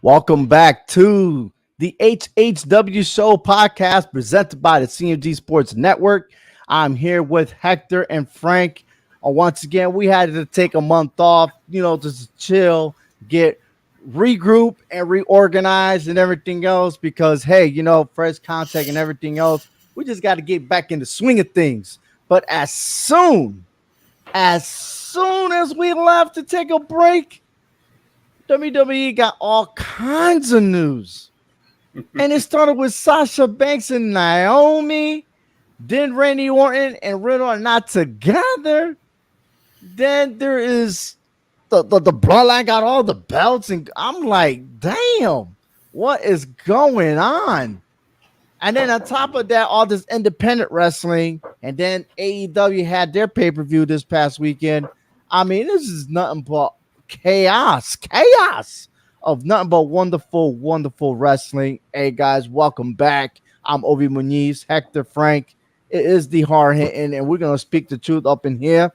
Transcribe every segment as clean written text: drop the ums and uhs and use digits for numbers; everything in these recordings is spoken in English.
Welcome back to the HHW Show podcast presented by the CMG Sports Network. I'm here with Hector and Frank. Once again, we had to take a month off, just chill, get regroup and reorganize and everything else because, hey, fresh contact and everything else. We just got to get back in the swing of things. But as soon as we left to take a break, WWE got all kinds of news. And it started with Sasha Banks and Naomi. Then Randy Orton and Riddle are not together. Then there is the Bloodline got all the belts. And I'm like, damn, what is going on? And then on top of that, all this independent wrestling. And then AEW had their pay-per-view this past weekend. I mean, this is nothing but chaos of nothing but wonderful wrestling. Hey guys, welcome back. I'm Obi Muniz, Hector, Frank. It is the hard hitting, and we're gonna speak the truth up in here.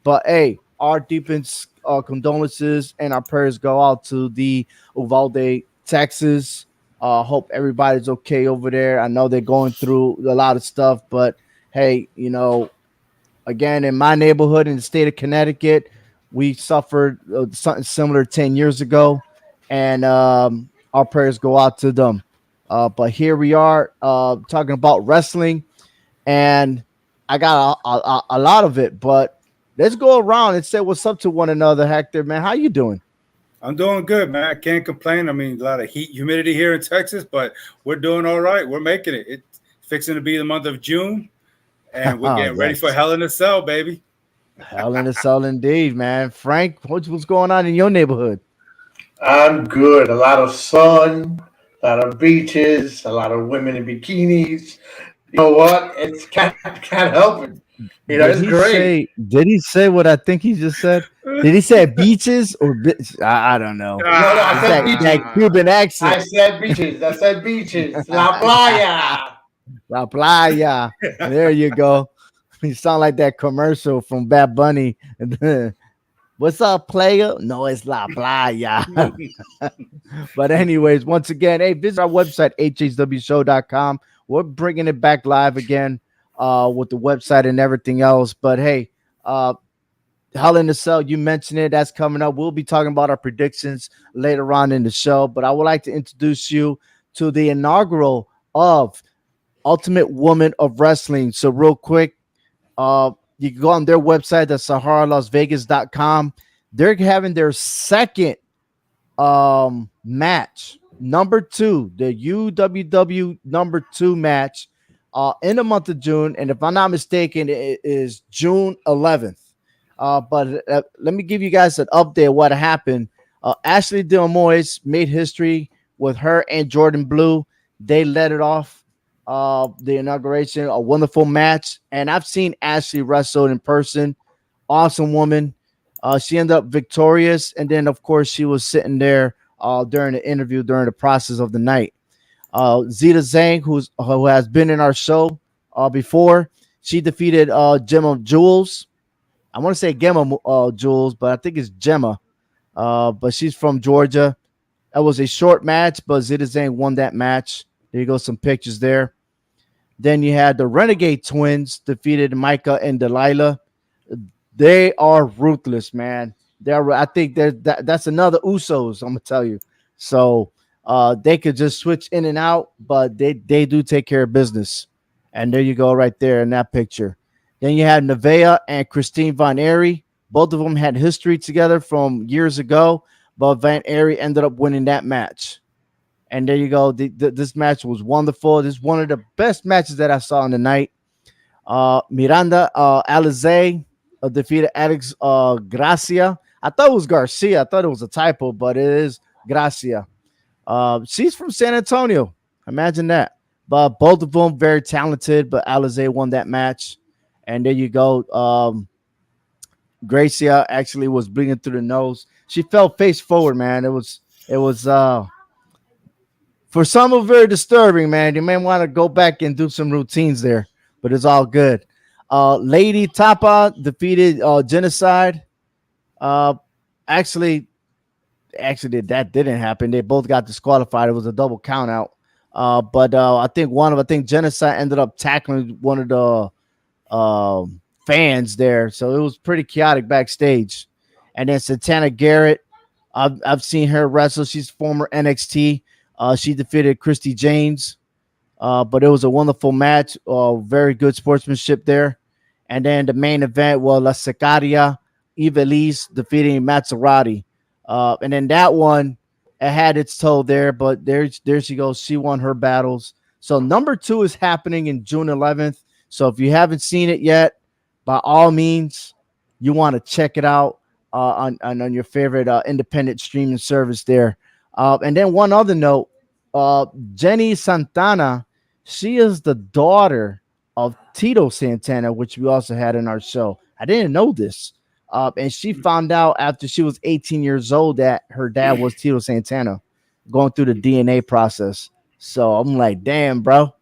But hey, our deepest condolences and our prayers go out to the Uvalde, Texas. Hope everybody's okay over there. I know they're going through a lot of stuff, but hey, again, in my neighborhood in the state of Connecticut, we suffered something similar 10 years ago, and our prayers go out to them. But here we are talking about wrestling, and I got a lot of it, but let's go around and say what's up to one another. Hector, man, how you doing? I'm doing good, man. I can't complain. I mean, a lot of heat, humidity here in Texas, but we're doing all right. We're making it. It's fixing to be the month of June, and we're getting ready for Hell in a Cell, baby. Hell in a Cell indeed, man. Frank, what's going on in your neighborhood? I'm good. A lot of sun, a lot of beaches, a lot of women in bikinis. You know what? It's can't help it. It's great. Did he say what I think he just said? Did he say beaches or I don't know. No, I said beaches. That Cuban accent. I said beaches. La playa. La playa. There you go. You sound like that commercial from Bad Bunny. What's up, player? No, it's La Playa. But anyways, once again, hey, visit our website, hhwshow.com. We're bringing it back live again with the website and everything else. But hey, Hell in a Cell, you mentioned it. That's coming up. We'll be talking about our predictions later on in the show. But I would like to introduce you to the inaugural of Ultimate Woman of Wrestling. So real quick, you can go on their website, that's SaharaLasVegas.com. They're having their second match, number 2, the UWW number 2 match in the month of June. And if I'm not mistaken, it is June 11th. But let me give you guys an update of what happened. Ashley D'Amois made history with her and Jordan Blue. They let it off. The inauguration, a wonderful match, and I've seen Ashley wrestle in person. Awesome woman. She ended up victorious, and then of course she was sitting there during the interview during the process of the night. Zeta Zhang, who has been in our show before, she defeated Gemma Jules. I want to say Gemma Jules, but I think it's Gemma. But she's from Georgia. It was a short match, but Zeta Zhang won that match. There you go, some pictures there. Then you had the Renegade Twins defeated Micah and Delilah. They are ruthless, man. I think that's another Usos, I'm gonna tell you. So they could just switch in and out, but they do take care of business. And there you go, right there in that picture. Then you had Nevaeh and Christine Von Eerie. Both of them had history together from years ago, but Von Eerie ended up winning that match. And there you go. This match was wonderful. This is one of the best matches that I saw on the night. Miranda Alizé defeated Alex Gracia. I thought it was Garcia. I thought it was a typo, but it is Gracia. She's from San Antonio. Imagine that. But both of them very talented, but Alizé won that match. And there you go. Gracia actually was bleeding through the nose. She fell face forward, man. It was for some of very disturbing, man. You may want to go back and do some routines there, but it's all good. Lady Tapa defeated Genocide. Actually, actually that didn't happen. They both got disqualified. It was a double count out. But I think Genocide ended up tackling one of the fans there, so it was pretty chaotic backstage. And then Santana Garrett, I've seen her wrestle. She's former NXT. She defeated Christy James. But it was a wonderful match. Very good sportsmanship there. And then the main event was La Sicaria, Ivelisse defeating Maserati. And then that one, it had its toe there, but there she goes. She won her battles. So number 2 is happening in June 11th. So if you haven't seen it yet, by all means, you want to check it out on your favorite independent streaming service there. And then one other note, Jenny Santana, she is the daughter of Tito Santana, which we also had in our show. I didn't know this. And she found out after she was 18 years old that her dad was Tito Santana, going through the DNA process. So I'm like, damn, bro,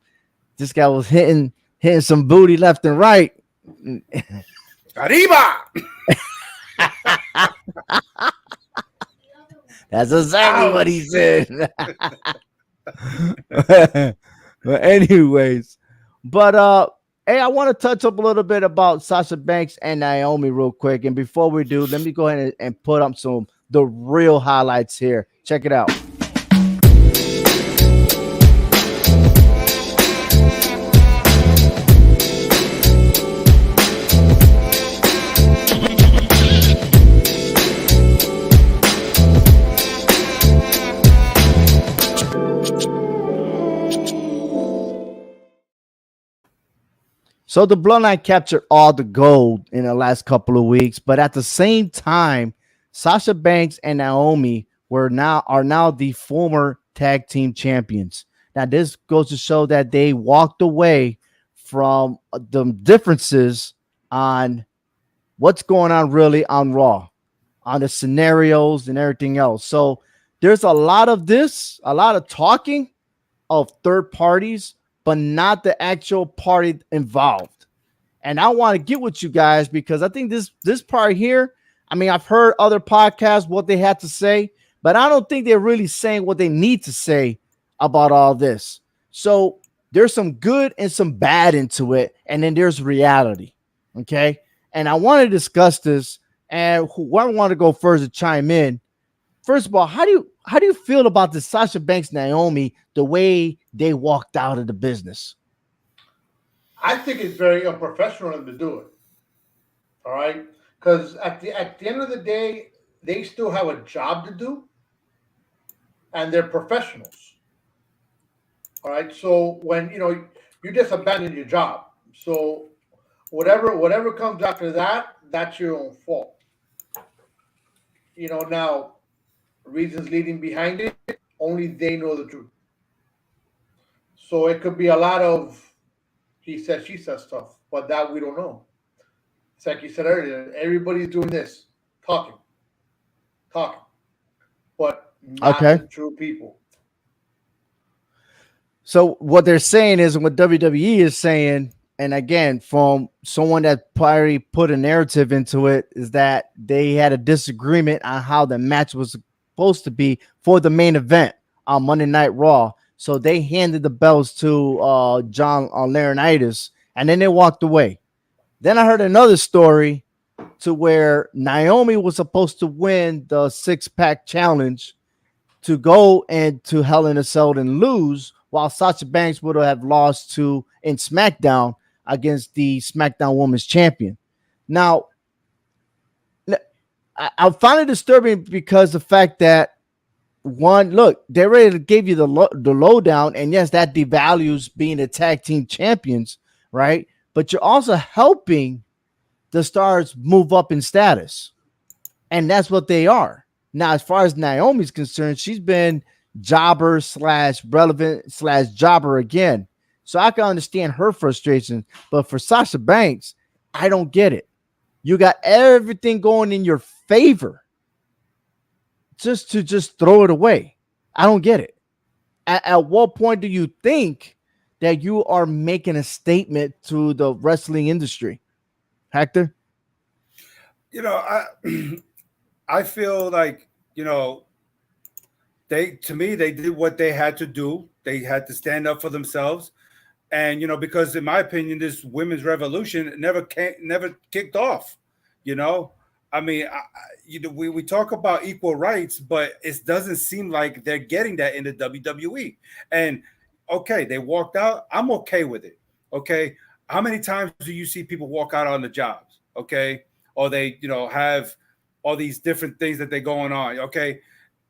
this guy was hitting some booty left and right. Arriba! That's exactly what he said. But anyways, hey, I want to touch up a little bit about Sasha Banks and Naomi real quick. And before we do, let me go ahead and put up the real highlights here. Check it out. So the Bloodline captured all the gold in the last couple of weeks, but at the same time, Sasha Banks and Naomi are now the former tag team champions. Now this goes to show that they walked away from the differences on what's going on really on Raw, on the scenarios and everything else. So there's a lot of talking of third parties, but not the actual party involved. And I want to get with you guys because I think this part here, I mean, I've heard other podcasts, what they had to say, but I don't think they're really saying what they need to say about all this. So there's some good and some bad into it. And then there's reality. Okay. And I want to discuss this, and who I want to go first to chime in. First of all, how do you feel about the Sasha Banks Naomi, the way they walked out of the business? I think it's very unprofessional of them to do it. All right, because at the end of the day, they still have a job to do, and they're professionals. All right, so when you just abandon your job, so whatever comes after that, that's your own fault. Now reasons leading behind it, only they know the truth. So it could be a lot of he said, she said stuff, but that we don't know. It's like you said earlier, everybody's doing this, talking, but not the true people. So what they're saying is, and what WWE is saying, and again, from someone that probably put a narrative into it, is that they had a disagreement on how the match was supposed to be for the main event on Monday Night Raw. So they handed the belts to John Laurinaitis, and then they walked away. Then I heard another story to where Naomi was supposed to win the 6-pack challenge to go into Hell in a Cell and lose, while Sasha Banks would have lost in SmackDown against the SmackDown Women's Champion. Now, I find it disturbing because the fact that, one, look, they already gave you the lowdown, and yes, that devalues being the tag team champions, right? But you're also helping the stars move up in status, and that's what they are. Now, as far as Naomi's concerned, she's been jobber / relevant / jobber again. So I can understand her frustration, but for Sasha Banks, I don't get it. You got everything going in your favor just to throw it away. I don't get it. At what point do you think that you are making a statement to the wrestling industry? Hector? I feel like, to me, they did what they had to do. They had to stand up for themselves. And, because in my opinion, this women's revolution never kicked off, I mean, we talk about equal rights, but it doesn't seem like they're getting that in the WWE. And okay, they walked out. I'm okay with it. Okay. How many times do you see people walk out on the jobs? Okay. Or they, have all these different things that they're going on. Okay.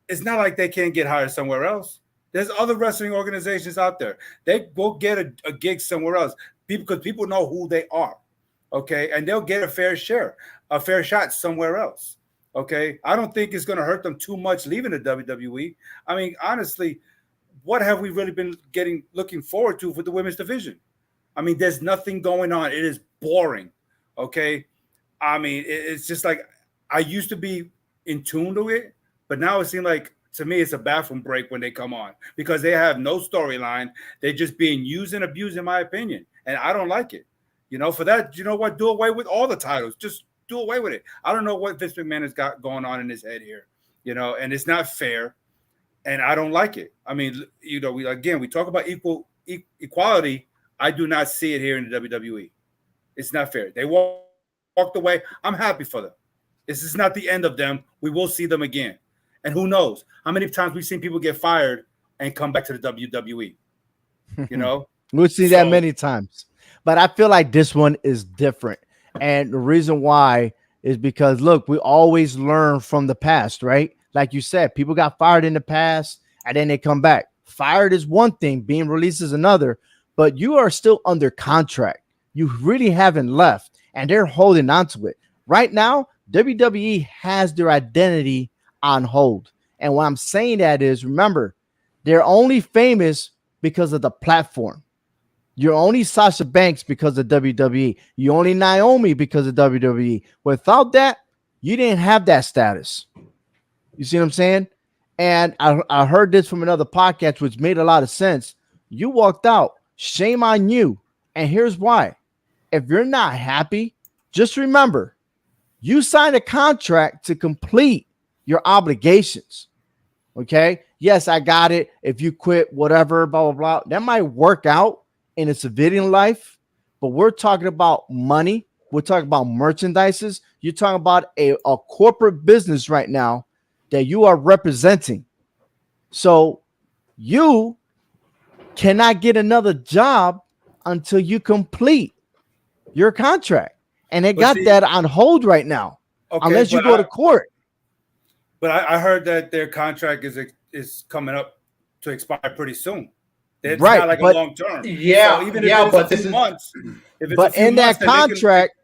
It's not like they can't get hired somewhere else. There's other wrestling organizations out there. They will get a gig somewhere else because people know who they are. Okay. And they'll get a fair shot somewhere else. Okay. I don't think it's going to hurt them too much leaving the WWE. I mean, honestly, what have we really been looking forward to for the women's division? I mean, there's nothing going on. It is boring. Okay. I mean, it's just like I used to be in tune to it, but now it seems like, to me, it's a bathroom break when they come on because they have no storyline. They're just being used and abused, in my opinion. And I don't like it. For that, you know what? Do away with all the titles. Just do away with it. I don't know what Vince McMahon has got going on in his head here, and it's not fair. And I don't like it. I mean, we talk about equality. I do not see it here in the WWE. It's not fair. They walked away. I'm happy for them. This is not the end of them. We will see them again. And who knows how many times we've seen people get fired and come back to the WWE, We'll see that many times, but I feel like this one is different. And the reason why is because, look, we always learn from the past, right? Like you said, people got fired in the past and then they come back. Fired is one thing, being released is another, but you are still under contract. You really haven't left and they're holding on to it. Right now, WWE has their identity on hold. And what I'm saying that is, remember, they're only famous because of the platform. You're only Sasha Banks because of WWE. You're only Naomi because of WWE. Without that, you didn't have that status. You see what I'm saying? And I heard this from another podcast, which made a lot of sense. You walked out. Shame on you. And here's why. If you're not happy, just remember, you signed a contract to complete your obligations. Okay. Yes, I got it. If you quit, whatever, blah, blah, blah, that might work out in a civilian life, but we're talking about money. We're talking about merchandises. You're talking about a corporate business right now that you are representing. So you cannot get another job until you complete your contract. And they got that on hold right now, unless you go to court. But I heard that their contract is coming up to expire pretty soon. It's not like a long term. Yeah, so even if but this is months. But in that contract,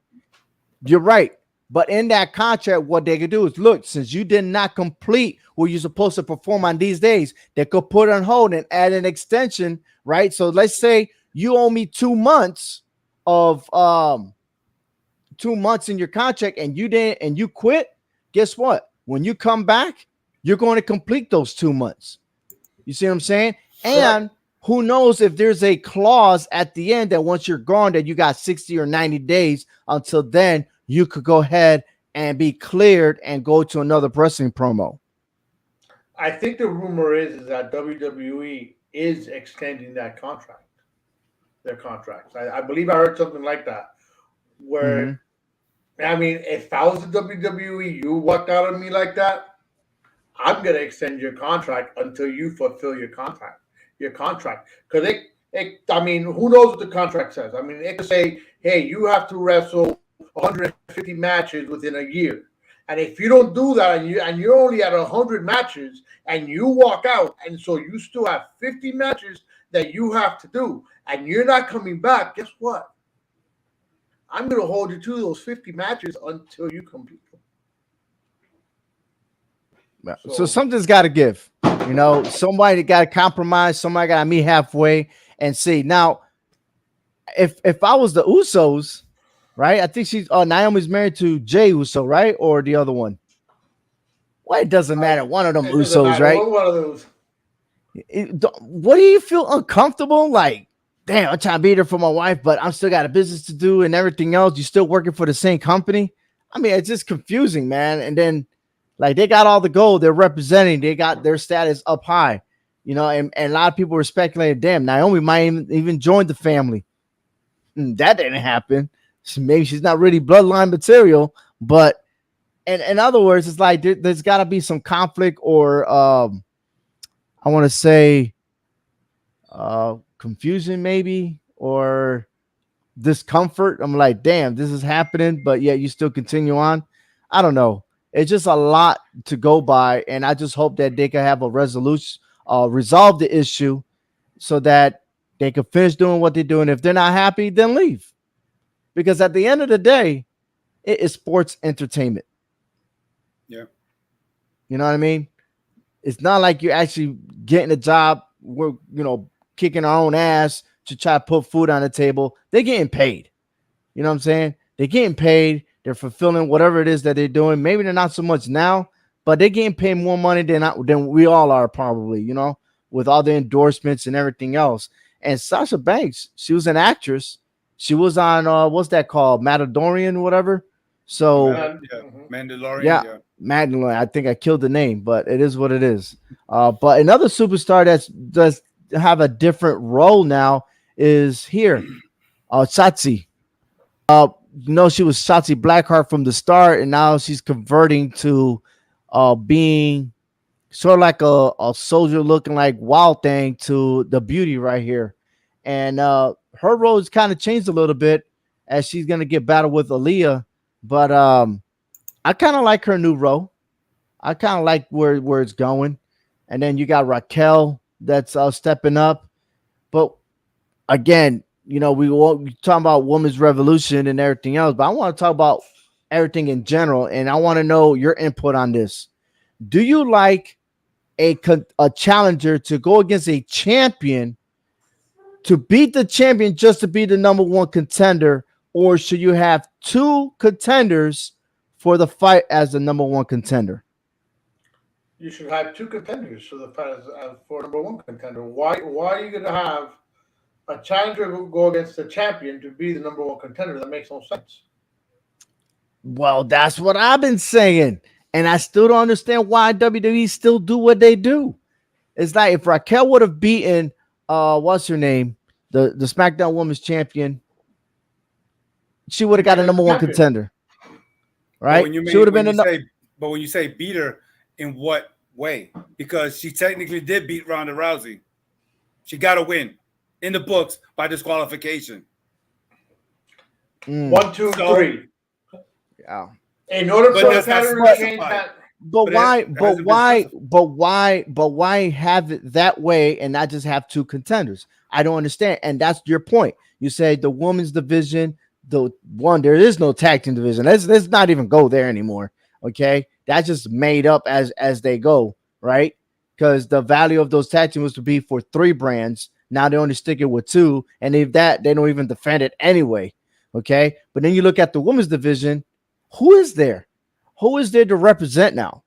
you're right. But in that contract, what they could do is, look, since you did not complete what you're supposed to perform on these days, they could put on hold and add an extension, right? So let's say you owe me 2 months of 2 months in your contract and you didn't, and you quit. Guess what? When you come back, you're going to complete those 2 months. You see what I'm saying? And who knows if there's a clause at the end that once you're gone, that you got 60 or 90 days until then you could go ahead and be cleared and go to another wrestling promo. I think the rumor is that WWE is extending that contract, their contracts. I believe I heard something like that. Where, I mean, if I was the WWE, you walked out on me like that, I'm gonna extend your contract until you fulfill your contract. Because I mean, who knows what the contract says? I mean, it could say, hey, you have to wrestle 150 matches within a year. And if you don't do that and you're only at 100 matches and you walk out, and so you still have 50 matches that you have to do, and you're not coming back, guess what? I'm going to hold you to those 50 matches until you complete them. So something's got to give. You know, somebody got to compromise. Somebody got to meet halfway and see. Now, if I was the Usos, right? I think Naomi's married to Jey Uso, right? Or the other one? Well, it doesn't matter. One of them Usos, right? One of those. What do you feel uncomfortable? Like, damn, I'm trying to be there for my wife, but I'm still got a business to do and everything else. You still working for the same company? I mean, it's just confusing, man. And then, Like they got all the gold. They're representing. They got their status up high. And a lot of people were speculating, damn, Naomi might even join the family. That didn't happen. So maybe she's not really bloodline material, but in other words, it's like there's got to be some conflict or I want to say confusion maybe or discomfort. I'm like, damn, this is happening, but yet you still continue on. I don't know. It's just a lot to go by, and I just hope that they can have a resolution, resolve the issue, so that they can finish doing what they're doing. If they're not happy, then leave. Because at the end of the day, it is sports entertainment. Yeah. You know what I mean? It's not like you're actually getting a job. We're, kicking our own ass to try to put food on the table. They're getting paid. You know what I'm saying? They're getting paid. They're fulfilling whatever it is that they're doing. Maybe they're not so much now, but they're getting paid more money than we all are probably, with all the endorsements and everything else. And Sasha Banks, she was an actress. She was on, what's that called? Mandalorian, whatever. So, Mandalorian. Yeah, Mandalorian. I think I killed the name, but it is what it is. But another superstar that does have a different role now is here, Shotzi. She was Shotzi Blackheart from the start, and now she's converting to being sort of like a soldier looking like Wild Thing to the beauty right here. And her role has kind of changed a little bit as she's going to get battled with Aaliyah. But I kind of like her new role. I kind of like where it's going. And then you got Raquel that's stepping up. But again, we talking about women's revolution and everything else, but I want to talk about everything in general, and I want to know your input on this. Do you like a challenger to go against a champion to beat the champion just to be the number one contender, or should you have two contenders for the fight as the number one contender? You should have two contenders for the fight for number one contender. Why are you going to have a challenger who go against the champion to be the number one contender? That makes no sense. Well, that's what I've been saying. And I still don't understand why WWE still do what they do. It's like if Raquel would have beaten what's her name? The SmackDown Women's Champion, she would have got a number one contender. Right? She would have been but when you say beat her, in what way? Because she technically did beat Ronda Rousey. She got to win in the books by disqualification. 1, 2, 3. Yeah. In order for the pattern to change that. But why have it that way and not just have two contenders? I don't understand. And that's your point. You say the women's division, there is no tag team division. Let's not even go there anymore. Okay. That's just made up as they go, right? Because the value of those tag teams was to be for 3 brands. Now they're only sticking with 2, and if that, they don't even defend it anyway. Okay, but then you look at the women's division. Who is there? Who is there to represent now?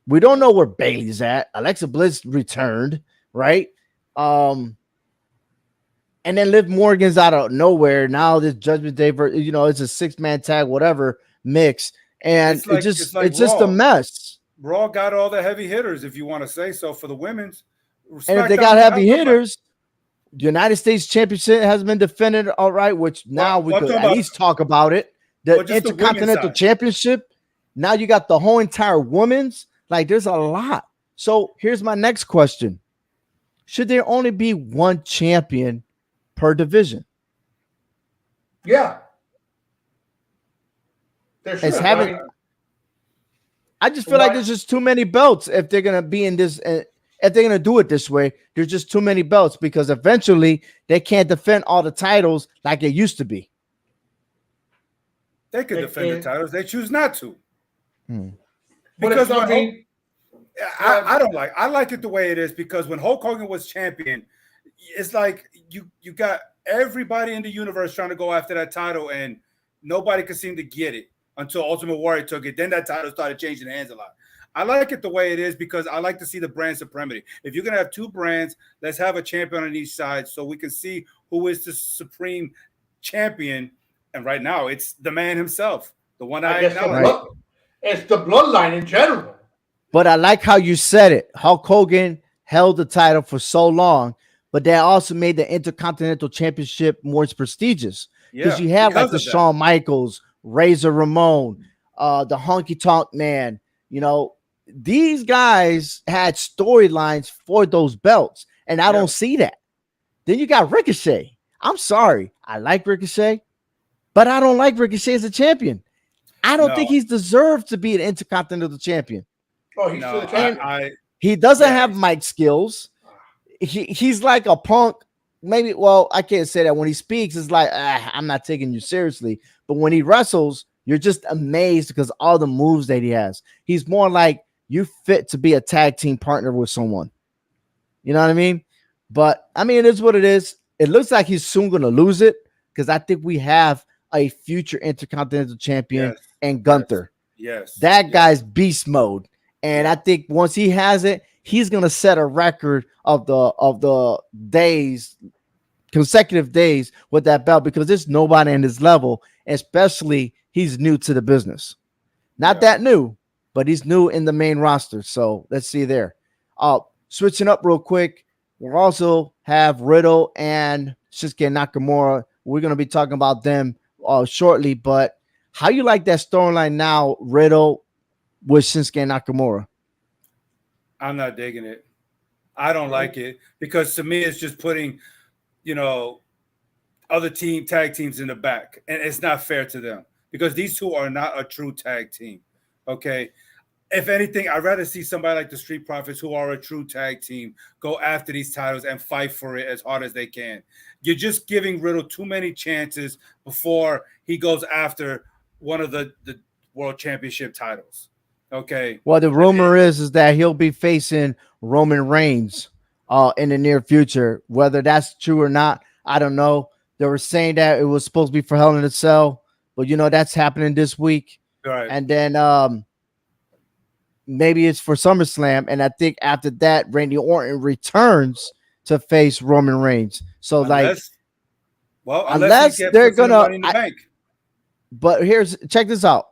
We don't know where Bayley's at. Alexa Bliss returned, right? And then Liv Morgan's out of nowhere. Now this Judgment Day, it's a 6-man tag, whatever mix. And it's just a mess. Raw got all the heavy hitters, if you want to say so, for the women's. And if they got heavy hitters, the United States Championship has been defended, all right, which now we could at least talk about it. The Intercontinental Championship, now you got the whole entire women's. Like, there's a lot. So here's my next question. Should there only be one champion per division? Yeah. There should I just feel like there's just too many belts if they're going to be in this. If they're going to do it this way, there's just too many belts because eventually they can't defend all the titles like it used to be. They could defend the titles. They choose not to. Because I like it the way it is because when Hulk Hogan was champion, it's like you got everybody in the universe trying to go after that title and nobody could seem to get it until Ultimate Warrior took it. Then that title started changing hands a lot. I like it the way it is because I like to see the brand supremacy. If you're going to have 2 brands, let's have a champion on each side so we can see who is the supreme champion. And right now, it's the man himself, the one I acknowledge. It's the bloodline in general. But I like how you said it. Hulk Hogan held the title for so long, but that also made the Intercontinental Championship more prestigious because Yeah, you have like because the of that. Shawn Michaels, Razor Ramon, the Honky Tonk Man. You know, these guys had storylines for those belts, and I don't see that. Then you got Ricochet. I'm sorry, I like Ricochet, but I don't like Ricochet as a champion. I don't think he's deserved to be an Intercontinental Champion. Oh, he's still the champion. He doesn't have mic skills. He's like a punk. Maybe, well, I can't say that. When he speaks, it's like, I'm not taking you seriously. But when he wrestles, you're just amazed because all the moves that he has. He's more like you fit to be a tag team partner with someone. You know what I mean? But I mean, it is what it is. It looks like he's soon going to lose it because I think we have a future Intercontinental Champion and Gunther. That guy's beast mode. And I think once he has it, he's gonna set a record of the days, consecutive days with that belt because there's nobody in his level, especially he's new to the business. Not that new, but he's new in the main roster. So let's see there. Switching up real quick, we'll also have Riddle and Shinsuke Nakamura. We're gonna be talking about them shortly, but how you like that storyline now, Riddle with Shinsuke Nakamura? I'm not digging it. I don't like it because to me it's just putting, other tag teams in the back, and it's not fair to them because these two are not a true tag team. Okay, if anything, I'd rather see somebody like the Street Profits, who are a true tag team, go after these titles and fight for it as hard as they can. You're just giving Riddle too many chances before he goes after one of the World Championship titles. Okay. Well, the rumor is that he'll be facing Roman Reigns in the near future. Whether that's true or not, I don't know. They were saying that it was supposed to be for Hell in a Cell, but that's happening this week. Right. And then maybe it's for SummerSlam. And I think after that, Randy Orton returns to face Roman Reigns. So unless they're gonna, but check this out.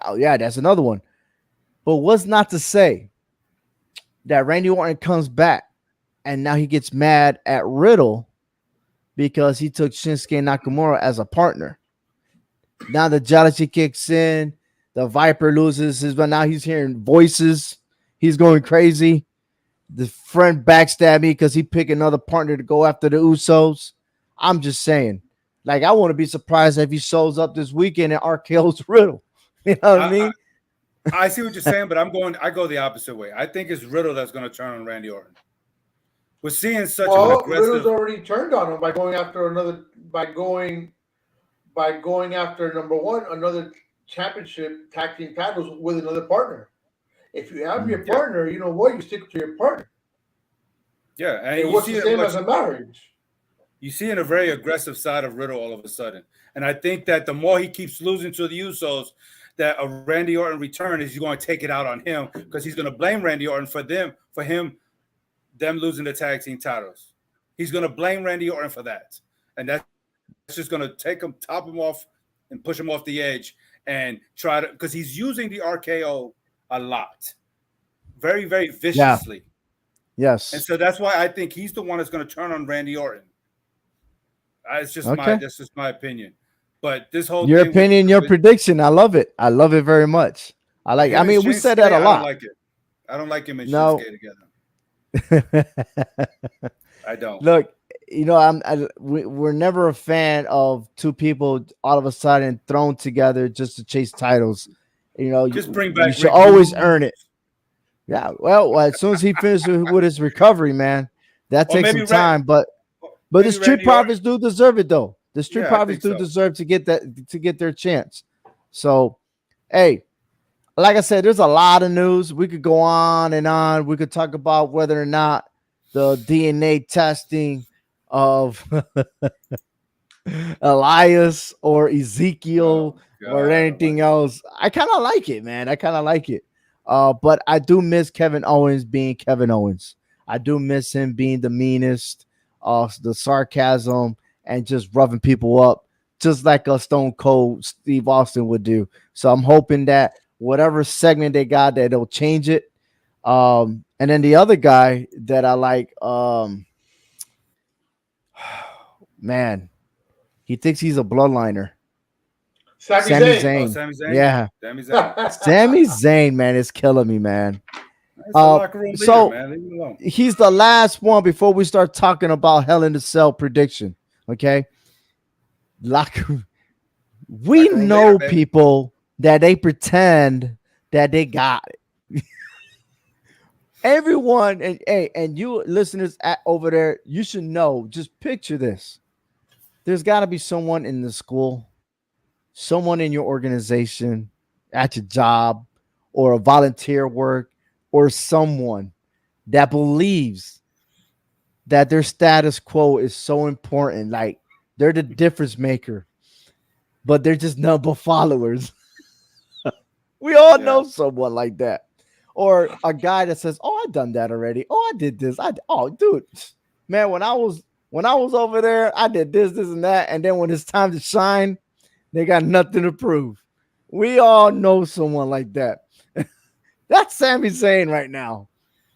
Oh yeah, that's another one. But what's not to say that Randy Orton comes back and now he gets mad at Riddle because he took Shinsuke Nakamura as a partner. Now the jealousy kicks in. The Viper loses his, but now he's hearing voices. He's going crazy. The friend backstabbed me because he picked another partner to go after the Usos. I'm just saying. Like, I want to be surprised if he shows up this weekend and RKO's Riddle. You know what I mean? I see what you're saying, but I go the opposite way. I think it's Riddle that's going to turn on Randy Orton. We're seeing such an aggressive. Riddle's already turned on him by going after number one, another championship tag team titles with another partner. If you have your partner, you know what, you stick to your partner. Yeah, and it was the same as a marriage. You see in a very aggressive side of Riddle all of a sudden, and I think that the more he keeps losing to the Usos, that a Randy Orton return is going to take it out on him because he's going to blame Randy Orton for them losing the tag team titles. He's going to blame Randy Orton for that, and that's just going to top him off and push him off the edge and try to, because he's using the RKO a lot, very, very viciously. Yeah. Yes, and so that's why I think he's the one that's going to turn on Randy Orton. That's just my opinion. But this whole your opinion, your prediction, I love it. I love it very much. We said that a lot. I don't like it. I don't like him and Shinsuke together. I don't. Look, we're never a fan of two people all of a sudden thrown together just to chase titles. Just bring back. You should always earn it. Yeah. Well, as soon as he finishes with his recovery, man, that takes some time. But the Street Profits do deserve it, though. The Street Profits do deserve to get their chance. So, hey, like I said, there's a lot of news. We could go on and on. We could talk about whether or not the DNA testing of Elias or Ezekiel or anything else. I kind of like it, man. I kind of like it. But I do miss Kevin Owens being Kevin Owens. I do miss him being the meanest, the sarcasm, and just roughing people up, just like a Stone Cold Steve Austin would do. So I'm hoping that whatever segment they got, that they'll change it. And then the other guy that I like, man, he thinks he's a bloodliner. Sami Zayn. Oh, Zayn. Sami Zayn. Yeah. Sami Zayn. Sami Zayn, man, is killing me, man. That's a locker room leader, So man. Leave him alone. he's the last one before we start talking about Hell in the Cell prediction. Okay. Locker. We Locker room know leader, baby. people that they pretend that they got it. Everyone, and you listeners over there, you should know. Just picture this. There's got to be someone in the school, someone in your organization, at your job, or a volunteer work, or someone that believes that their status quo is so important. Like they're the difference maker, but they're just number followers. We all know someone like that. Or a guy that says, "Oh, I've done that already. Oh, I did this. Oh, dude, man, when I was over there, I did this, and that. And then when it's time to shine, they got nothing to prove." We all know someone like that. That's Sami Zayn right now.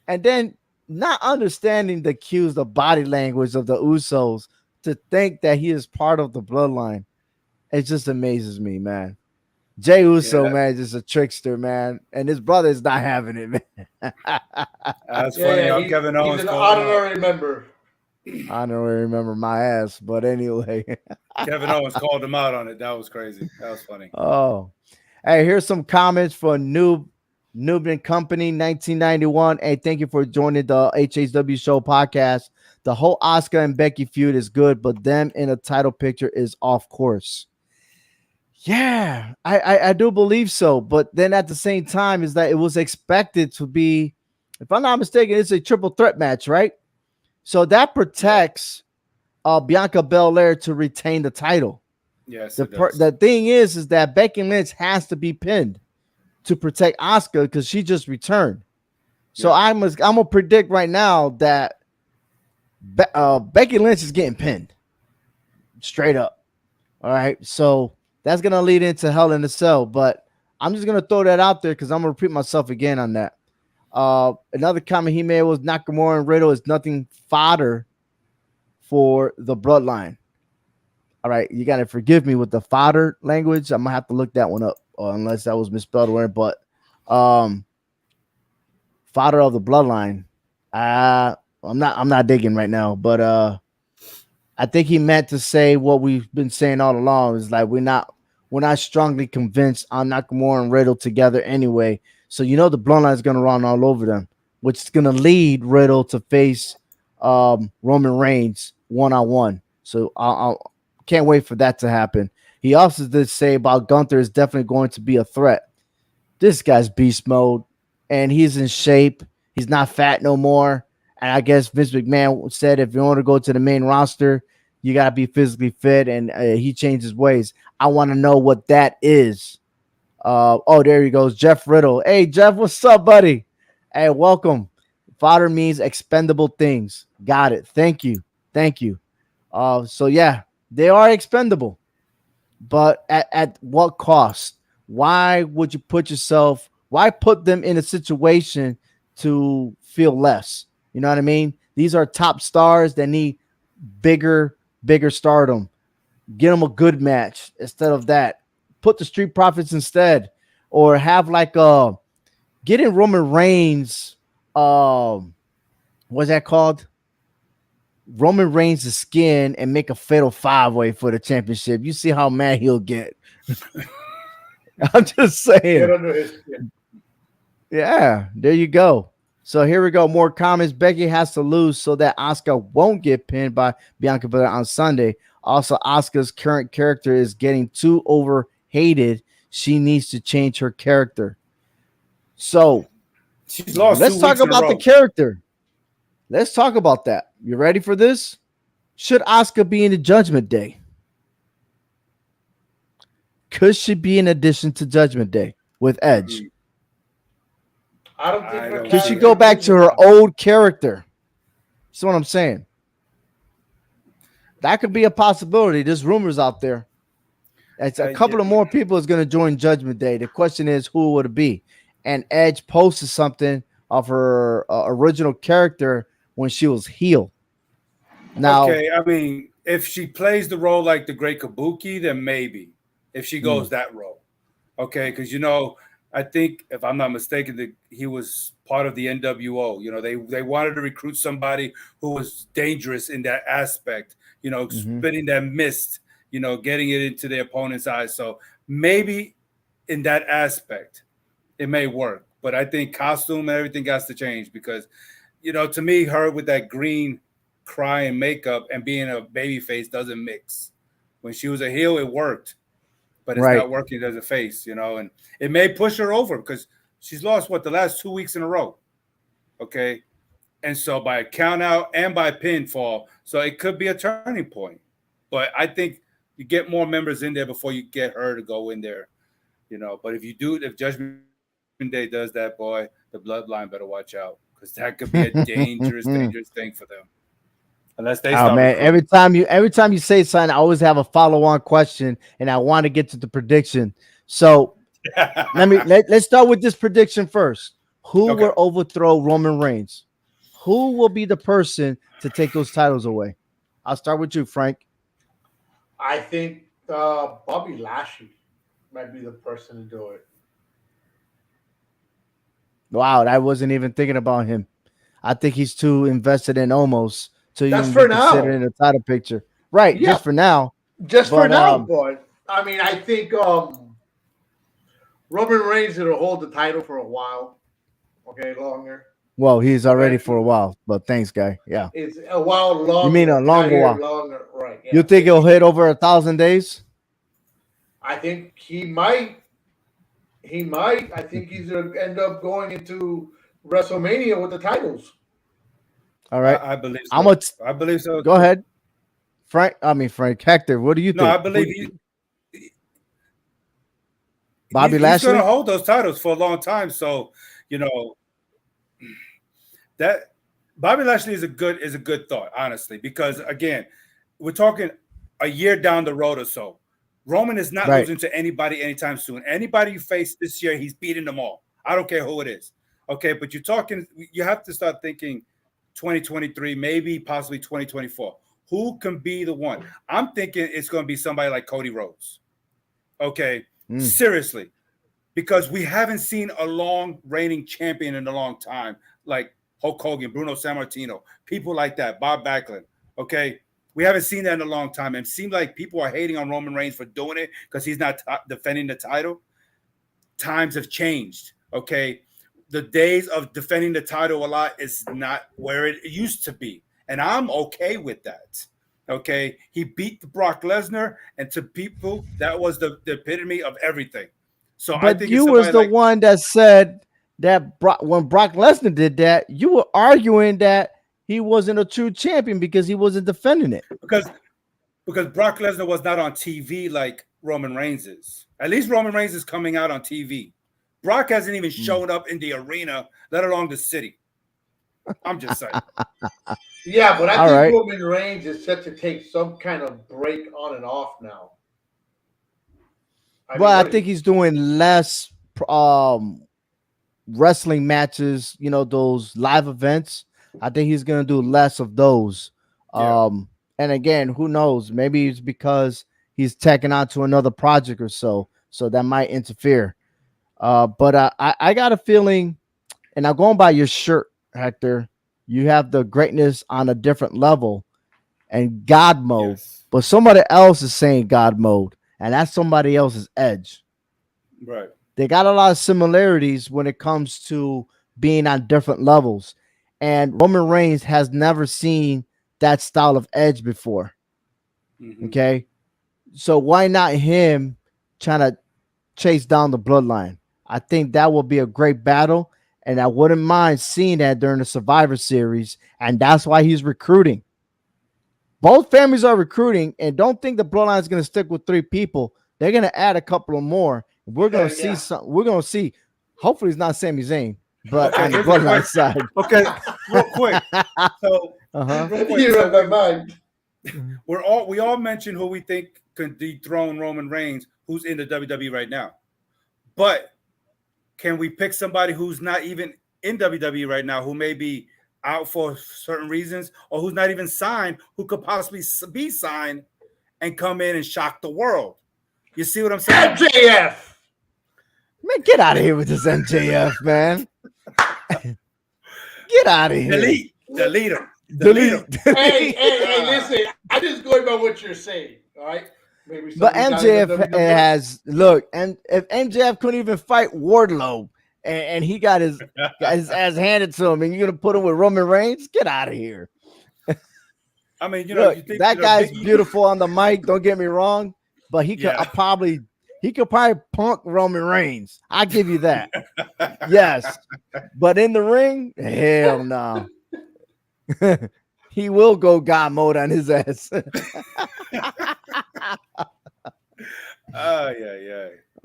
And then not understanding the cues, the body language of the Usos to think that he is part of the bloodline. It just amazes me, man. Jey Uso, man, is just a trickster, man. And his brother is not having it, man. That's funny how Kevin Owens he's an called him honorary member. I don't really remember my ass, but anyway. Kevin Owens called him out on it. That was crazy. That was funny. Oh. Hey, here's some comments for Noob and Company 1991. Hey, thank you for joining the HHW Show podcast. The whole Asuka and Becky feud is good, but them in a title picture is off course. Yeah, I do believe so. But then at the same time, is that it was expected to be, if I'm not mistaken, it's a triple threat match, right? So that protects Bianca Belair to retain the title. Yes, The thing is that Becky Lynch has to be pinned to protect Asuka because she just returned. So I'm gonna predict right now that Becky Lynch is getting pinned straight up. All right, so that's gonna lead into Hell in a Cell, but I'm just gonna throw that out there because I'm gonna repeat myself again on that. Another comment he made was Nakamura and Riddle is nothing fodder for the bloodline. All right, you gotta forgive me with the fodder language. I'm gonna have to look that one up, unless that was misspelled or but fodder of the bloodline. I'm not digging right now, but I think he meant to say what we've been saying all along is like we're not strongly convinced on Nakamura and Riddle together anyway. So the bloodline is gonna run all over them, which is gonna lead Riddle to face Roman Reigns one-on-one. So I can't wait for that to happen. He also did say about Gunther is definitely going to be a threat. This guy's beast mode, and he's in shape. He's not fat no more. And I guess Vince McMahon said if you want to go to the main roster, you got to be physically fit, and he changed his ways. I want to know what that is. There he goes, Jeff Riddle. Hey, Jeff, what's up, buddy? Hey, welcome. Fodder means expendable things. Got it. Thank you. So, yeah, they are expendable. But at what cost? Why would you why put them in a situation to feel less? You know what I mean? These are top stars that need bigger stardom. Get them a good match instead of that. Put the Street Profits instead, or have get in Roman Reigns. What's that called? Roman Reigns' skin and make a fatal 5-way for the championship. You see how mad he'll get. I'm just saying. Yeah, there you go. So here we go. More comments. Becky has to lose so that Asuka won't get pinned by Bianca Belair on Sunday. Also, Asuka's current character is getting too overhated. She needs to change her character. So let's talk about the character. Let's talk about that. You ready for this? Should Asuka be in the Judgment Day? Could she be in addition to Judgment Day with Edge? I don't think. Could she go back to her old character? That's what I'm saying. That could be a possibility. There's rumors out there. It's a couple of more people is going to join Judgment Day. The question is, who would it be? And Edge posted something of her original character when she was heel. Now, okay, I mean, if she plays the role like the Great Kabuki, then maybe. If she goes that role, okay, because I think if I'm not mistaken, that he was part of the NWO. They wanted to recruit somebody who was dangerous in that aspect. Spitting that mist. Getting it into the opponent's eyes. So maybe in that aspect, it may work. But I think costume and everything has to change because, to me, her with that green crying makeup and being a baby face doesn't mix. When she was a heel, it worked. But it's not working as a face, and it may push her over because she's lost the last 2 weeks in a row. Okay. And so by a count out and by pinfall, so it could be a turning point. But I think you get more members in there before you get her to go in there, But if Judgment Day does that, boy, the bloodline better watch out because that could be a dangerous thing for them. Unless they start man, every time you say something, I always have a follow-on question, and I want to get to the prediction. So let's start with this prediction first. Who will overthrow Roman Reigns? Who will be the person to take those titles away? I'll start with you, Frank. I think Bobby Lashley might be the person to do it. Wow, I wasn't even thinking about him. I think he's too invested in Omos to That's even for be now. considered in the title picture. Right, Yeah. just for now. For now, boy. I mean, I think Roman Reigns will hold the title for a while. Okay, longer. Well, he's already for a while, but thanks, guy. Yeah. It's a while longer. You mean a longer while? Longer, right. Yeah. You think he'll hit over 1,000 days? I think he might. I think he's going to end up going into WrestleMania with the titles. All right. I believe so. I believe so. Go ahead. Frank. Hector, what do you think? No, I believe Bobby Lashley? He's going to hold those titles for a long time. So, that Bobby Lashley is a good thought, honestly, because again, we're talking a year down the road or so. Roman is not losing to anybody anytime soon. Anybody you face this year, he's beating them all. I don't care who it is. Okay, but you have to start thinking 2023, maybe possibly 2024. Who can be the one? I'm thinking it's going to be somebody like Cody Rhodes. Okay, seriously, because we haven't seen a long reigning champion in a long time, like Hulk Hogan, Bruno Sammartino, people like that, Bob Backlund. Okay, we haven't seen that in a long time. And it seems like people are hating on Roman Reigns for doing it because he's not defending the title. Times have changed. Okay, the days of defending the title a lot is not where it used to be. And I'm okay with that. Okay. He beat Brock Lesnar, and to people, that was the epitome of everything. So but I think you was the one that said that when Brock Lesnar did that, you were arguing that he wasn't a true champion because he wasn't defending it. Because Brock Lesnar was not on TV like Roman Reigns is. At least Roman Reigns is coming out on TV. Brock hasn't even shown up in the arena, let alone the city. I'm just saying. Yeah, but I think Roman Reigns is set to take some kind of break on and off now. I think he's doing less wrestling matches, those live events. I think he's going to do less of those. Yeah. And again, who knows? Maybe it's because he's taking on to another project or so that might interfere. But I got a feeling, and I'm going by your shirt, Hector, you have the greatness on a different level and God mode, but somebody else is saying God mode, and that's somebody else's Edge. Right. They got a lot of similarities when it comes to being on different levels, and Roman Reigns has never seen that style of Edge before. Mm-hmm. Okay. So why not him trying to chase down the bloodline? I think that will be a great battle. And I wouldn't mind seeing that during the Survivor Series. And that's why he's recruiting. Both families are recruiting. And don't think the bloodline is going to stick with 3 people. They're going to add a couple of more. We're going to see some. We're going to see. Hopefully, it's not Sami Zayn, but on the bloodline side. Okay, real quick. So, you read my mind. We all mentioned who we think can dethrone Roman Reigns, who's in the WWE right now. But can we pick somebody who's not even in WWE right now, who may be out for certain reasons, or who's not even signed, who could possibly be signed and come in and shock the world? You see what I'm saying? MJF. Man, get out of here with this MJF, man. Get out of here. Delete him. Delete. Hey, listen. I just going by what you're saying. All right. Maybe But somebody's not in MJF the WWE. has look, and if MJF couldn't even fight Wardlow, and he got his ass handed to him, and you're gonna put him with Roman Reigns, get out of here. I mean, you know, Look, that guy's beautiful on the mic. Don't get me wrong, but he could probably punk Roman Reigns. I give you that. Yes, but in the ring, hell no. He will go God mode on his ass.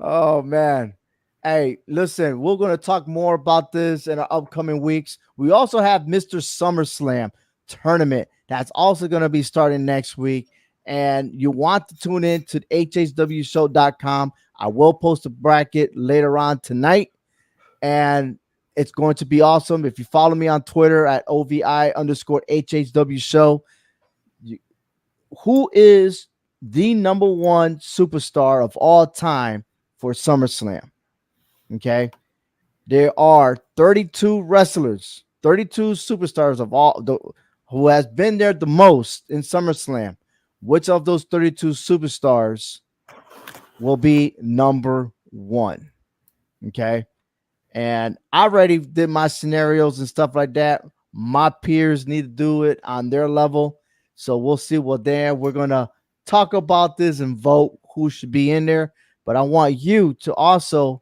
Oh man. Hey, listen, we're going to talk more about this in our upcoming weeks. We also have Mr. SummerSlam tournament that's also going to be starting next week. And you want to tune in to hhwshow.com. I will post a bracket later on tonight. And it's going to be awesome. If you follow me on Twitter at OVI_HHW show, who is the number one superstar of all time for SummerSlam? Okay. There are 32 wrestlers, 32 superstars of all who has been there the most in SummerSlam. Which of those 32 superstars will be number one? Okay. And I already did my scenarios and stuff like that. My peers need to do it on their level. So we'll see what there. We're going to talk about this and vote who should be in there. But I want you to also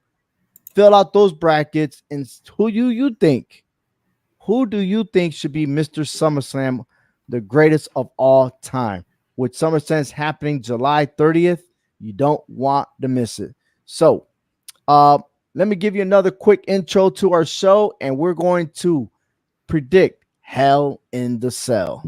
fill out those brackets and who do you think should be Mr. SummerSlam, the greatest of all time? With SummerSlam happening July 30th, you don't want to miss it. So, let me give you another quick intro to our show, and we're going to predict Hell in the Cell.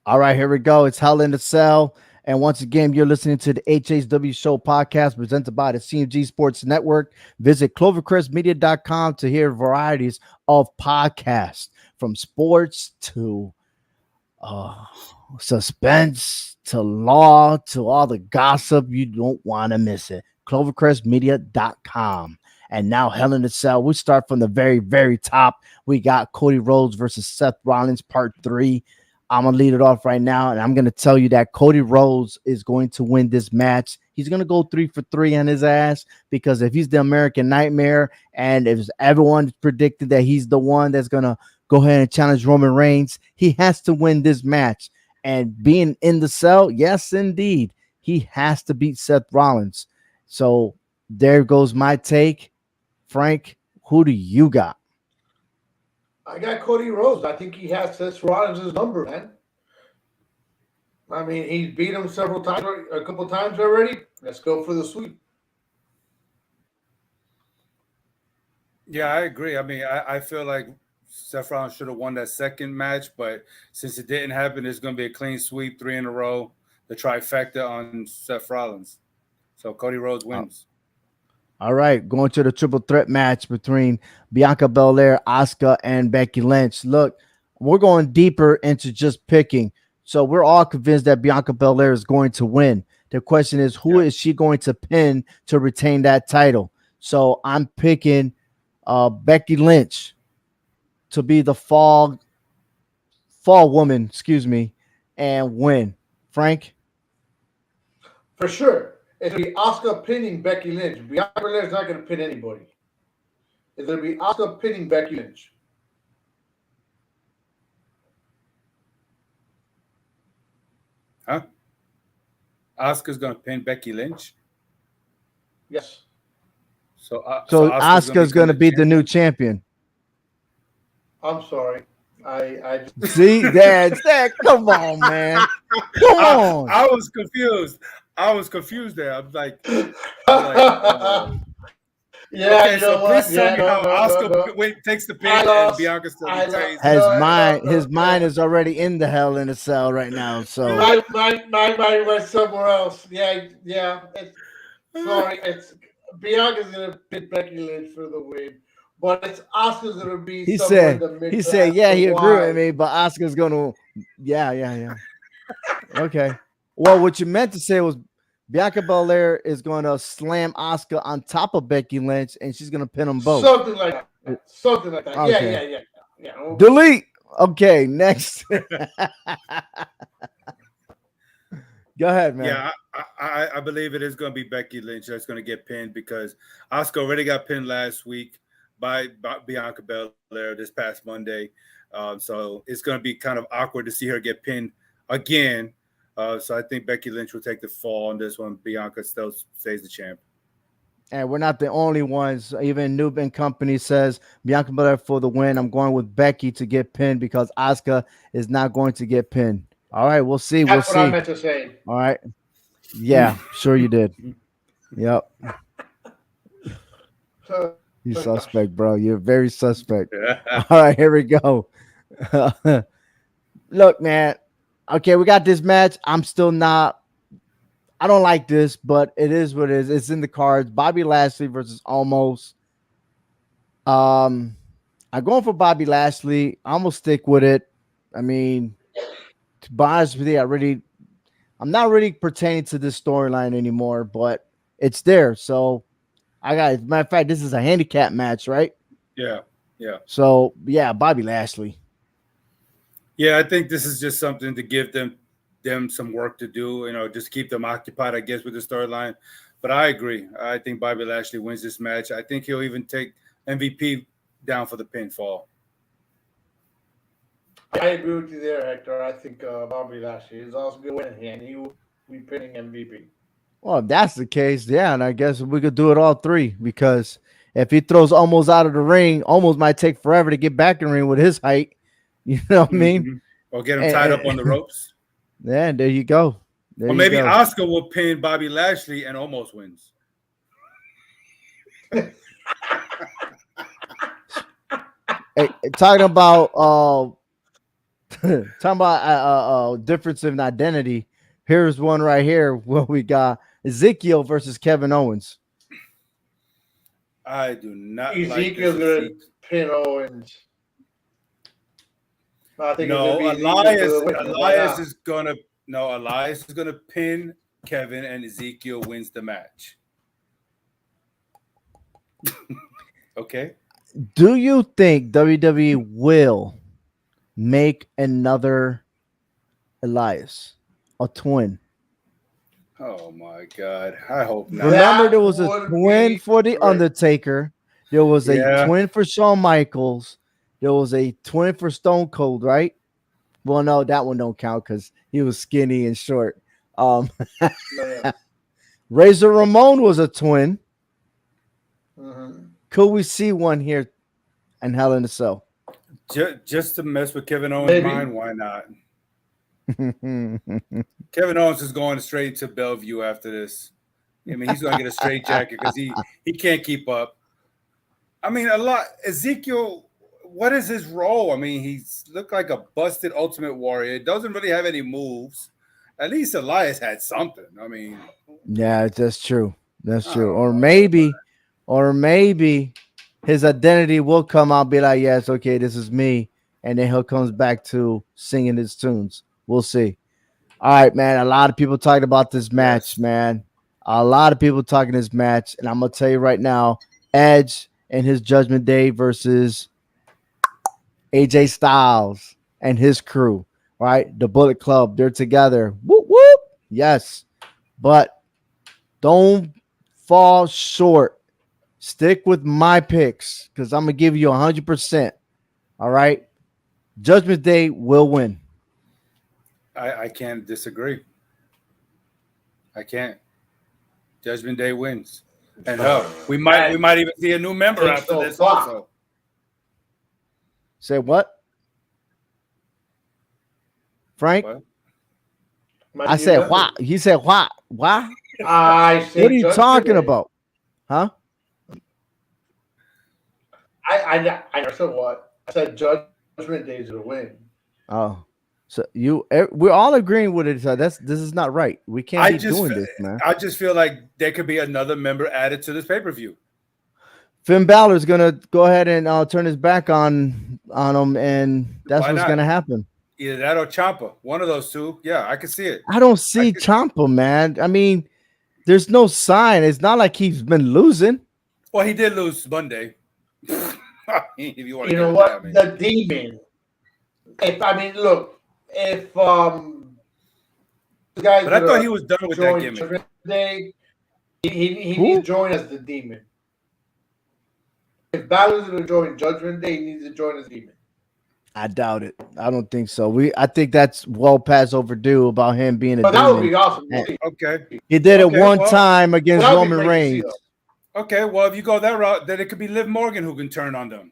All right, here we go. It's Hell in the Cell. And once again, you're listening to the HHW Show podcast presented by the CMG Sports Network. Visit clovercrestmedia.com to hear varieties of podcasts from sports to suspense to law to all the gossip. You don't want to miss it. clovercrestmedia.com. And now Hell in the Cell. We start from the very, very top. We got Cody Rhodes versus Seth Rollins, part 3. I'm going to lead it off right now, and I'm going to tell you that Cody Rhodes is going to win this match. He's going to go 3 for 3 on his ass, because if he's the American Nightmare and if everyone's predicted that he's the one that's going to go ahead and challenge Roman Reigns, he has to win this match. And being in the cell, yes, indeed, he has to beat Seth Rollins. So there goes my take. Frank, who do you got? I got Cody Rhodes. I think he has Seth Rollins' number, man. I mean, he's beat him a couple times already. Let's go for the sweep. Yeah, I agree. I mean, I feel like Seth Rollins should have won that second match, but since it didn't happen, it's going to be a clean sweep, 3 in a row, the trifecta on Seth Rollins. So Cody Rhodes wins. All right, going to the triple threat match between Bianca Belair, Asuka, and Becky Lynch. Look, we're going deeper into just picking. So we're all convinced that Bianca Belair is going to win. The question is, who is she going to pin to retain that title? So I'm picking Becky Lynch to be the fall woman, and win. Frank? For sure. It's going to be Asuka pinning Becky Lynch. Bianca Belair is not going to pin anybody. It's going to be Asuka pinning Becky Lynch. Huh? Asuka's going to pin Becky Lynch. Yes. So Asuka's going to be the new champion. I'm sorry. I just See, Dad, come on, man. Come on. I was confused. There. I'm like, yeah, okay, you so know what? please tell Yeah, me how Asuka no. takes the pin I and lost. Bianca still I lo- retains. His mind is already in the Hell in a Cell right now. So my mind went somewhere else. Yeah. Sorry, it's Bianca's gonna pick Becky Lynch for the win, but it's Oscar's gonna be he somewhere in said, the mid. yeah, he agreed with me, but Asuka's going to, yeah. Okay. Well, what you meant to say was Bianca Belair is going to slam Asuka on top of Becky Lynch, and she's going to pin them both. Something like that. Okay. Yeah. Delete. Okay, next. Go ahead, man. Yeah, I believe it is going to be Becky Lynch that's going to get pinned because Asuka already got pinned last week by Bianca Belair this past Monday. So it's going to be kind of awkward to see her get pinned again. So I think Becky Lynch will take the fall on this one. Bianca still stays the champ. And we're not the only ones. Even Noob and Company says Bianca Belair for the win. I'm going with Becky to get pinned because Asuka is not going to get pinned. All right, we'll see. That's what I meant to say. All right. Yeah, sure you did. Yep. You suspect, bro. You're very suspect. All right, here we go. Look, man. Okay, we got this match. I don't like this, but it is what it is. It's in the cards. Bobby Lashley versus Omos. I'm going for Bobby Lashley. I'm gonna stick with it. I mean, to be honest with you, I'm not really pertaining to this storyline anymore, but it's there. So as a matter of fact, this is a handicap match, right? Yeah. So yeah, Bobby Lashley. Yeah, I think this is just something to give them some work to do, just keep them occupied, I guess, with the storyline. But I agree. I think Bobby Lashley wins this match. I think he'll even take MVP down for the pinfall. I agree with you there, Hector. I think Bobby Lashley is also going to win, and he will be pinning MVP. Well, if that's the case, yeah, and I guess we could do it all three because if he throws Omos out of the ring, Omos might take forever to get back in the ring with his height. You know what I mean? Or get him tied up on the ropes. Yeah, there you go. Or maybe Asuka will pin Bobby Lashley and Omos wins. Hey, talking about difference in identity. Here's one right here where we got Ezekiel versus Kevin Owens. I do not Ezekiel's like gonna pin Owens. I think Elias is gonna pin Kevin, and Ezekiel wins the match. Okay. Do you think WWE will make another Elias, a twin? Oh my God! I hope not. Remember, there was a twin for the Undertaker. There was a twin for Shawn Michaels. There was a twin for Stone Cold, right? Well, no, that one don't count because he was skinny and short. Razor Ramon was a twin. Mm-hmm. Could we see one here in Hell in a Cell? Just to mess with Kevin Owens' mind, why not? Kevin Owens is going straight to Bellevue after this. I mean, he's going to get a straight jacket because he can't keep up. I mean, Ezekiel, what is his role? I mean, he's looked like a busted Ultimate Warrior. Doesn't really have any moves. At least Elias had something. I mean, yeah, that's true. That's true. Or maybe his identity will come out, be like, yes, okay, this is me, and then he comes back to singing his tunes. We'll see. All right, man. A lot of people talking about this match, man. A lot of people talking this match, and I'm gonna tell you right now, Edge and his Judgment Day versus AJ Styles and his crew, right? The Bullet Club, they're together. Whoop whoop. Yes, but don't fall short. Stick with my picks because I'm gonna give you 100%. All right, Judgment Day will win. I can't disagree. I can't. Judgment Day wins, and we might even see a new member after this also. Say what, Frank? What? I said what? He said what? What? I said, what are you talking about? Huh? I said what? I said Judgment Day is a win. Oh, so we're all agreeing with it. So this is not right. We can't be doing this, man. I just feel like there could be another member added to this pay-per-view. Finn Balor's gonna go ahead and turn his back on him, and that's what's gonna happen. Either that or Ciampa, one of those two. Yeah, I can see it. I don't see Ciampa, man. I mean, there's no sign. It's not like he's been losing. Well, he did lose Monday. If you know what? The Demon. If the guy. But I thought he was done with that gimmick. Day, he needs to join as the Demon. If Balor's going to join Judgment Day, he needs to join as Demon. I doubt it. I don't think so. I think that's well past overdue about him being a demon. That would be awesome. Okay. He did it one time against Roman Reigns. Okay, well, if you go that route, then it could be Liv Morgan who can turn on them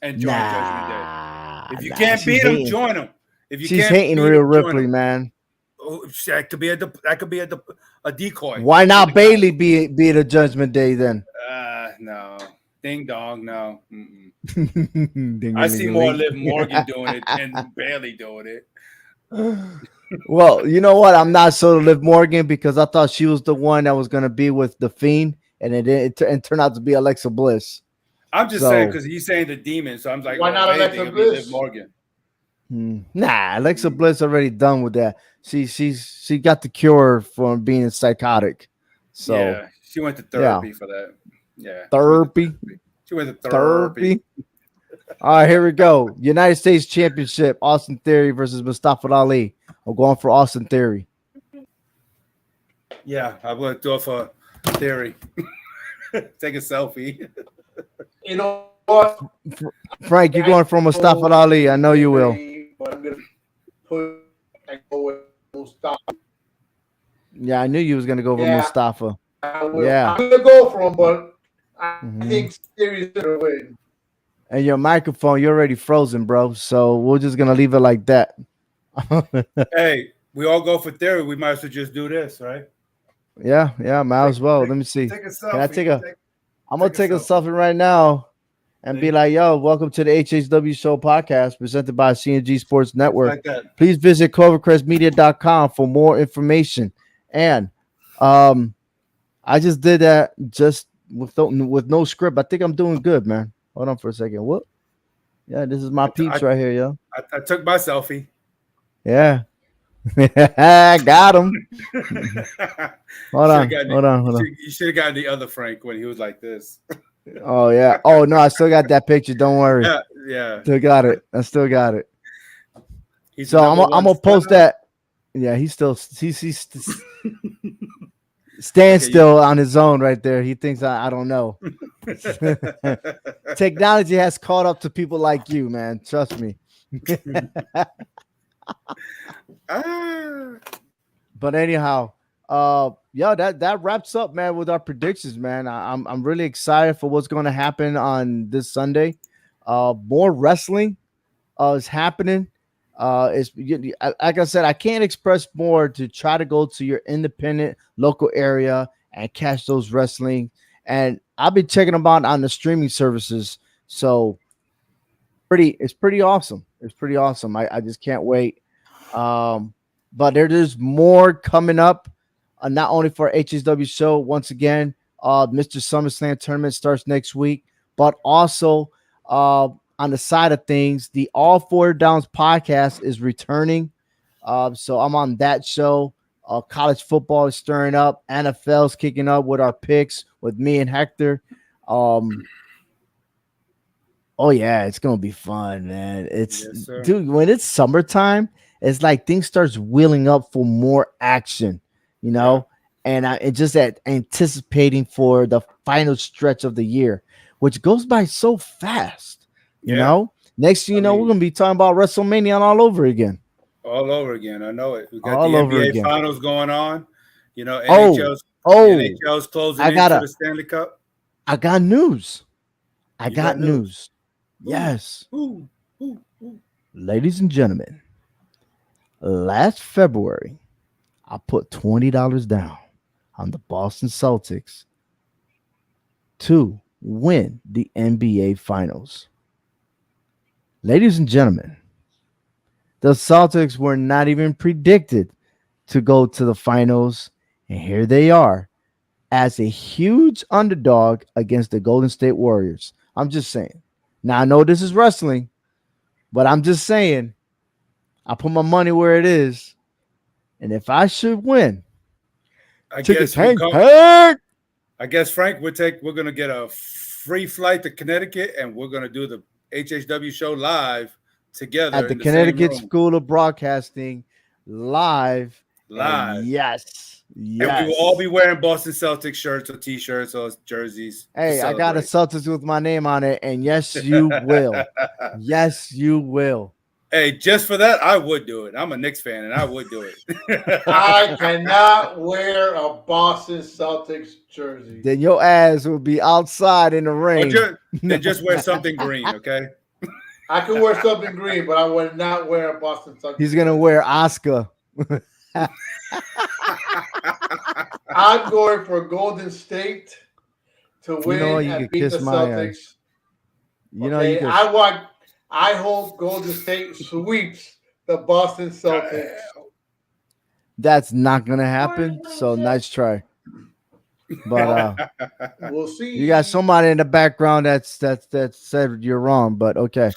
and join Judgment Day. If you can't beat him, join him. If you she's hating Rhea Ripley, man. Oh, that could be a decoy. Why not Bailey be the Judgment Day then? No. Ding dong, no. I see more Liv Morgan doing it than Bailey doing it. Well, you know what? I'm not so Liv Morgan because I thought she was the one that was going to be with the Fiend, and it turned out to be Alexa Bliss. I'm just saying because he's saying the Demon, so I'm like, why not Alexa Bliss? Liv Morgan. Nah, Alexa Bliss already done with that. She got the cure from being psychotic. So yeah, she went to therapy for that. Yeah. Therapy. She went to therapy. All right, here we go. United States Championship, Austin Theory versus Mustafa Ali. I'm going for Austin Theory. Yeah, I'm going to do it for Theory. Take a selfie. You know what? Frank, you're going for Mustafa Ali. I know you will. But I'm going to go with Mustafa. Yeah, I knew you was going to go with Mustafa. Yeah. I'm going to go for him, but I think Theory's going to win. And your microphone, you're already frozen, bro. So we're just going to leave it like that. Hey, we all go for Theory. We might as well just do this, right? Yeah, might as well. Let me see. Take a selfie. Can I take I'm going to take a selfie right now and be like, yo, welcome to the HHW Show podcast presented by CNG Sports Network. Like Please visit clovercrestmedia.com for more information. And I just did that just with no script. I think I'm doing good, man. Hold on for a second. What? Yeah, this is my peeps right here, yo. I took my selfie. Yeah. Got him. Hold on. You should have gotten the other Frank when he was like this. Oh, yeah. Oh, no, I still got that picture. Don't worry. Yeah. Still got it. I still got it. So I'm going to post that. Yeah, he's stands still on his own right there. He thinks I don't know. Technology has caught up to people like you, man. Trust me. But anyhow, that wraps up, man, with our predictions, man. I'm really excited for what's going to happen on this Sunday. More wrestling is happening. It's like I said, I can't express more to try to go to your independent local area and catch those wrestling. And I'll be checking them out on the streaming services. So it's pretty awesome. It's pretty awesome. I just can't wait. But there's more coming up, not only for HSW show. Once again, Mr. SummerSlam tournament starts next week, but also on the side of things, the All Four Downs podcast is returning. So I'm on that show. College football is stirring up. NFL's kicking up with our picks with me and Hector. Oh yeah, it's gonna be fun, man. Dude, when it's summertime, it's like things starts wheeling up for more action, you know. And it's just anticipating for the final stretch of the year, which goes by so fast. You know, next thing you know, we're gonna be talking about WrestleMania all over again. All over again. I know it. We got all the over NBA again. finals going on. You know, Oh, NHL's closing I in for got the Stanley Cup. news. I You got news. Yes. Ooh. Ladies and gentlemen, last February, I put $20 down on the Boston Celtics to win the NBA Finals. Ladies and gentlemen, the Celtics were not even predicted to go to the finals, and here they are as a huge underdog against the Golden State Warriors. I'm just saying. Now, I know this is wrestling, but I'm just saying, I put my money where it is, and if I should win, I tickets guess we hang. I guess Frank, we're gonna get a free flight to Connecticut, and we're gonna do the HHW show live together At the in the same Connecticut room. School of Broadcasting live. And yes. And we will all be wearing Boston Celtics shirts or T-shirts or jerseys. Hey, I got a Celtics with my name on it, and yes, you will. Yes, you will. Hey, just for that, I would do it. I'm a Knicks fan, and I would do it. I cannot wear a Boston Celtics jersey. Then your ass will be outside in the rain. Then just wear something green, okay? I can wear something green, but I would not wear a Boston Celtics. He's gonna wear Oscar. I'm going for Golden State to win and beat the Celtics. I hope Golden State sweeps the Boston Celtics. That's not gonna happen. So nice try. But we'll see. You got somebody in the background that said you're wrong, but okay.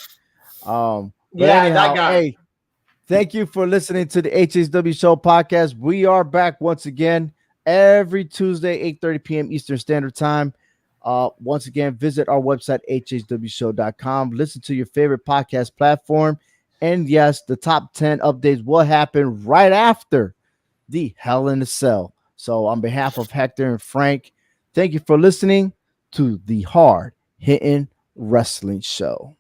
Anyhow, that guy. Hey, thank you for listening to the HHW Show podcast. We are back once again every Tuesday, 8:30 p.m. Eastern Standard Time. Once again, visit our website, hhwshow.com. Listen to your favorite podcast platform. And yes, the top 10 updates will happen right after the Hell in a Cell. So on behalf of Hector and Frank, thank you for listening to the Hard Hitting Wrestling Show.